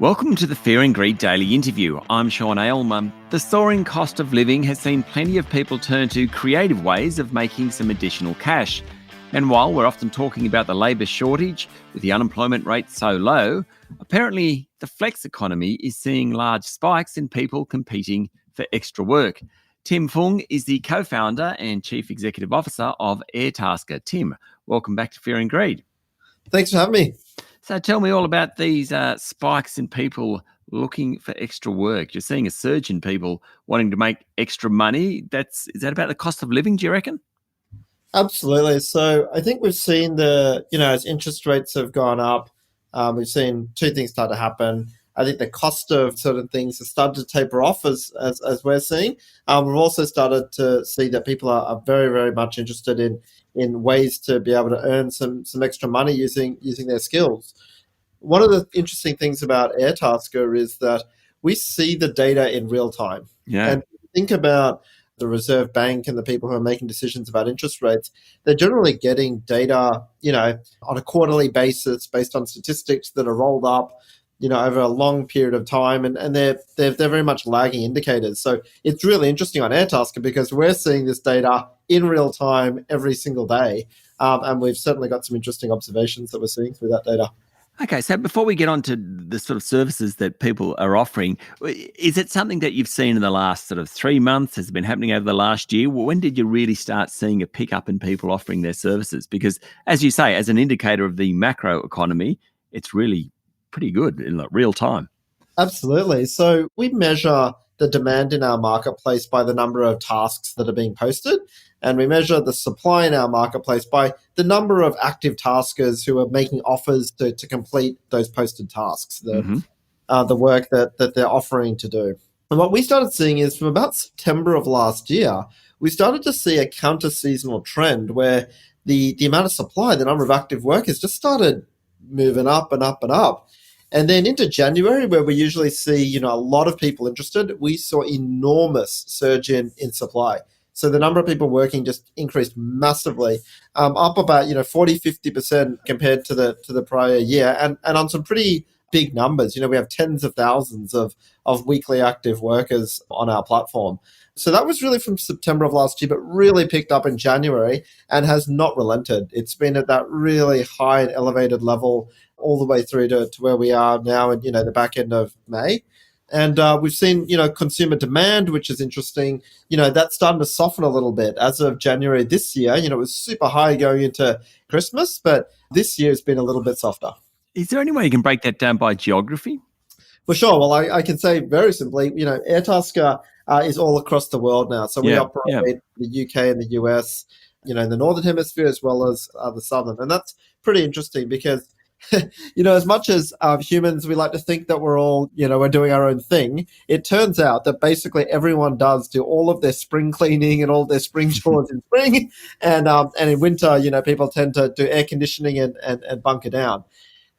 Welcome to the Fear and Greed Daily Interview. I'm Sean Aylmer. The soaring cost of living has seen plenty of people turn to creative ways of making some additional cash. And while we're often talking about the labour shortage, with the unemployment rate so low, apparently the flex economy is seeing large spikes in people competing for extra work. Tim Fung is the co-founder and chief executive officer of Airtasker. Tim, welcome back to Fear and Greed. Thanks for having me. So tell me all about these spikes in people looking for extra work. You're seeing a surge in people wanting to make extra money. Is that about the cost of living, do you reckon? Absolutely. So I think we've seen as interest rates have gone up, we've seen two things start to happen. I think the cost of certain things has started to taper off as we're seeing. We've also started to see that people are very, very much interested in ways to be able to earn some extra money using their skills. One of the interesting things about Airtasker is that we see the data in real time. Yeah. And think about the Reserve Bank and the people who are making decisions about interest rates. They're generally getting data, on a quarterly basis based on statistics that are rolled up, over a long period of time, and they're very much lagging indicators. So it's really interesting on Airtasker because we're seeing this data in real time every single day, and we've certainly got some interesting observations that we're seeing through that data. Okay, so before we get on to the sort of services that people are offering, is it something that you've seen in the last sort of 3 months? Has it been happening over the last year? When did you really start seeing a pickup in people offering their services? Because, as you say, as an indicator of the macro economy, it's really pretty good in real time. Absolutely. So we measure the demand in our marketplace by the number of tasks that are being posted, and we measure the supply in our marketplace by the number of active taskers who are making offers to complete those posted tasks, the work that they're offering to do. And what we started seeing is from about September of last year, we started to see a counter-seasonal trend where the amount of supply, the number of active workers just started moving up and up and up. And then into January, where we usually see, a lot of people interested, we saw enormous surge in supply. So the number of people working just increased massively, up about, 40, 50% compared to the prior year, and on some pretty big numbers. We have tens of thousands of weekly active workers on our platform. So that was really from September of last year, but really picked up in January and has not relented. It's been at that really high and elevated level all the way through to where we are now in, the back end of May. And we've seen, consumer demand, which is interesting. That's starting to soften a little bit. As of January this year, it was super high going into Christmas, but this year has been a little bit softer. Is there any way you can break that down by geography? For sure. Well, I can say very simply, Airtasker is all across the world now. So we operate in the UK and the US, in the Northern Hemisphere as well as the Southern. And that's pretty interesting because, as much as humans, we like to think that we're all, we're doing our own thing. It turns out that basically everyone does do all of their spring cleaning and all their spring chores in spring. And in winter, people tend to do air conditioning and bunker down.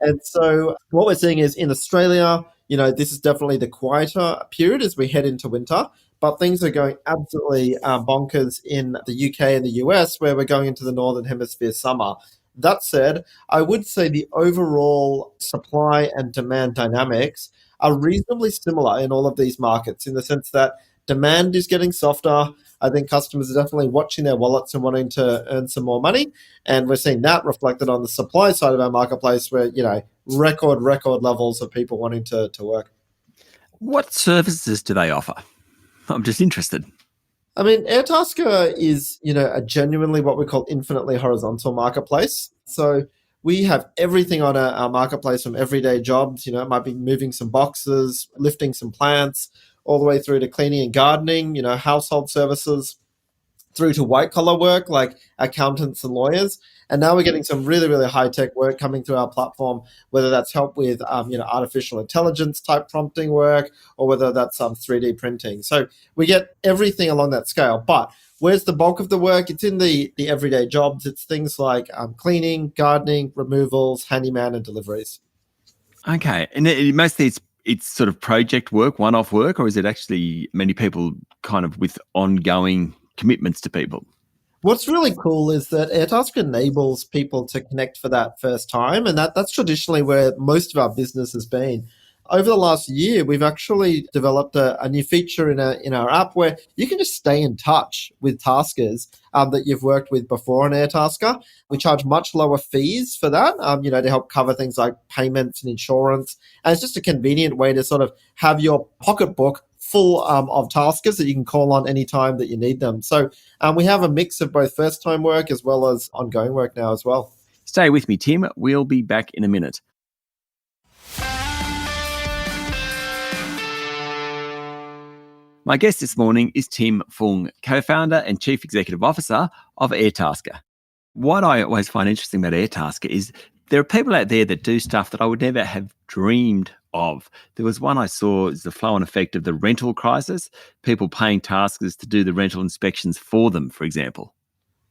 And so what we're seeing is in Australia, this is definitely the quieter period as we head into winter, but things are going absolutely bonkers in the UK and the US, where we're going into the Northern Hemisphere summer. That said, I would say the overall supply and demand dynamics are reasonably similar in all of these markets, in the sense that demand is getting softer. I think customers are definitely watching their wallets and wanting to earn some more money. And we're seeing that reflected on the supply side of our marketplace where, record levels of people wanting to work. What services do they offer? I'm just interested. I mean, Airtasker is, a genuinely what we call infinitely horizontal marketplace. So we have everything on our marketplace, from everyday jobs, it might be moving some boxes, lifting some plants, all the way through to cleaning and gardening, household services, through to white collar work like accountants and lawyers. And now we're getting some really, really high tech work coming through our platform, whether that's help with, artificial intelligence type prompting work, or whether that's 3D printing. So we get everything along that scale. But where's the bulk of the work? It's in the everyday jobs. It's things like cleaning, gardening, removals, handyman, and deliveries. Okay. And mostly it's sort of project work, one-off work, or is it actually many people kind of with ongoing commitments to people? What's really cool is that Airtasker enables people to connect for that first time, and that's traditionally where most of our business has been. over the last year, we've actually developed a new feature in our app where you can just stay in touch with taskers that you've worked with before on Airtasker. We charge much lower fees for that, to help cover things like payments and insurance. And it's just a convenient way to sort of have your pocketbook full of taskers that you can call on anytime that you need them. So we have a mix of both first-time work as well as ongoing work now as well. Stay with me, Tim. We'll be back in a minute. My guest this morning is Tim Fung, co-founder and chief executive officer of Airtasker. What I always find interesting about Airtasker is there are people out there that do stuff that I would never have dreamed of. There was one I saw, is the flow and effect of the rental crisis, people paying taskers to do the rental inspections for them, for example.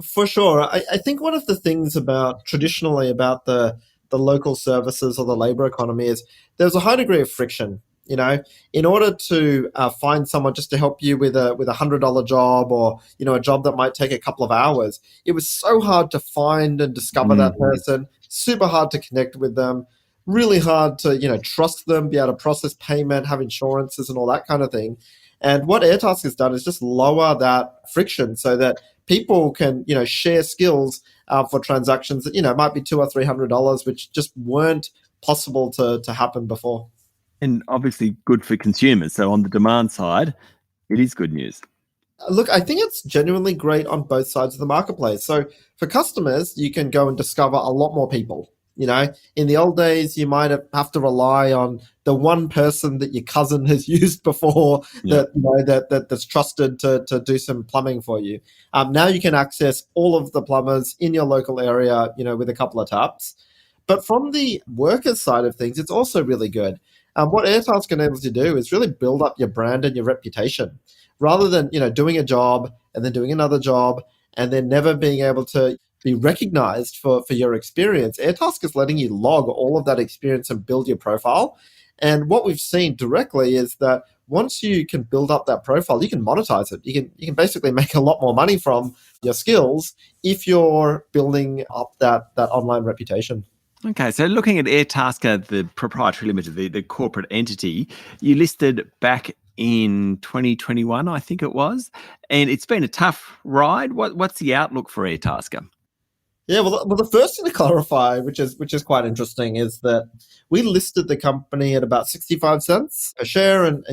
For sure. I think one of the things traditionally about the local services or the labor economy is there's a high degree of friction. In order to find someone just to help you with a $100 job or, a job that might take a couple of hours, it was so hard to find and discover that person, super hard to connect with them, really hard to, trust them, be able to process payment, have insurances and all that kind of thing. And what Airtasker has done is just lower that friction so that people can, share skills for transactions that, might be $200 or $300, which just weren't possible to happen before. And obviously good for consumers. So on the demand side, it is good news. Look, I think it's genuinely great on both sides of the marketplace. So for customers, you can go and discover a lot more people. In the old days, you might have to rely on the one person that your cousin has used before that's trusted to do some plumbing for you. Now you can access all of the plumbers in your local area, with a couple of taps. But from the workers' side of things, it's also really good. What Airtasker enables you to do is really build up your brand and your reputation, rather than doing a job and then doing another job and then never being able to be recognized for your experience. Airtasker is letting you log all of that experience and build your profile. And what we've seen directly is that once you can build up that profile, you can monetize it. You can basically make a lot more money from your skills if you're building up that online reputation. Okay, so looking at Airtasker, the proprietary limited, the corporate entity, you listed back in 2021, I think it was, and it's been a tough ride. What's the outlook for Airtasker? Yeah, well, the first thing to clarify, which is quite interesting, is that we listed the company at about 65 cents a share, and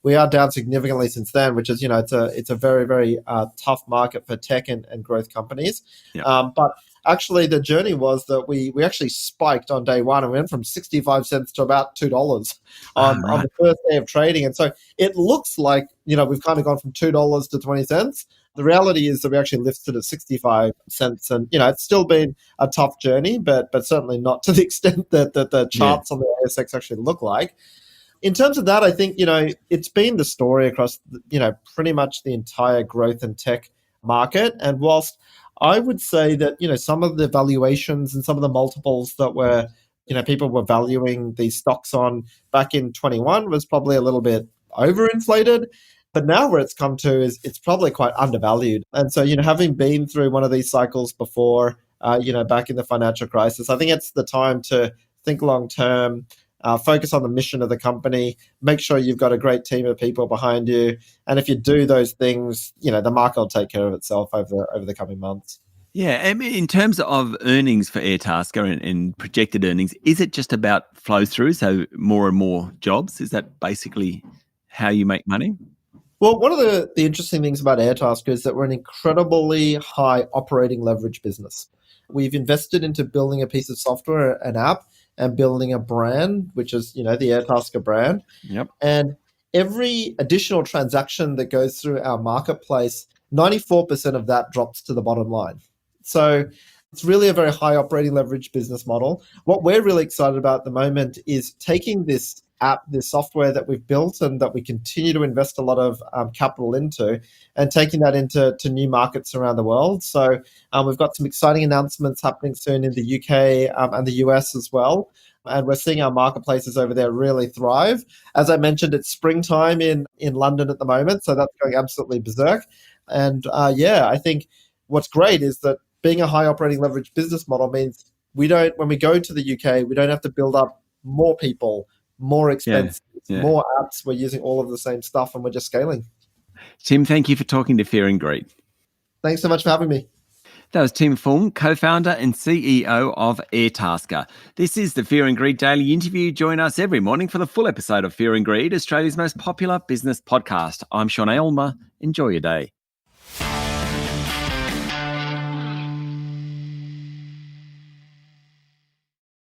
we are down significantly since then, which is it's a very, very tough market for tech and growth companies. Yeah. But actually, the journey was that we actually spiked on day one and went from 65 cents to about $2 on the first day of trading. And so it looks like, we've kind of gone from $2 to 20 cents. The reality is that we actually lifted at 65 cents. And, it's still been a tough journey, but certainly not to the extent that the charts on the ASX actually look like. In terms of that, I think, it's been the story across, pretty much the entire growth and tech market. And whilst I would say that, some of the valuations and some of the multiples that people were valuing these stocks on back in 21 was probably a little bit overinflated. But now where it's come to is it's probably quite undervalued. And so, having been through one of these cycles before, back in the financial crisis, I think it's the time to think long term, focus on the mission of the company, make sure you've got a great team of people behind you. And if you do those things, the market will take care of itself over the coming months. Yeah, I mean, in terms of earnings for Airtasker and projected earnings, is it just about flow through, so more and more jobs? Is that basically how you make money? Well, one of the interesting things about Airtasker is that we're an incredibly high operating leverage business. We've invested into building a piece of software, an app, and building a brand, which is, the Airtasker brand. Yep. And every additional transaction that goes through our marketplace, 94% of that drops to the bottom line. So it's really a very high operating leverage business model. What we're really excited about at the moment is taking this app, this software that we've built and that we continue to invest a lot of capital into, and taking that into new markets around the world. So we've got some exciting announcements happening soon in the UK and the US as well. And we're seeing our marketplaces over there really thrive. As I mentioned, it's springtime in London at the moment, so that's going absolutely berserk. And I think what's great is that being a high operating leverage business model means when we go to the UK, we don't have to build up more people, more expensive, Yeah. more apps. We're using all of the same stuff and we're just scaling. Tim, thank you for talking to Fear and Greed. Thanks so much for having me. That was Tim Fung, co-founder and CEO of Airtasker. This is the Fear and Greed Daily Interview. Join us every morning for the full episode of Fear and Greed, Australia's most popular business podcast. I'm Sean Aylmer. Enjoy your day.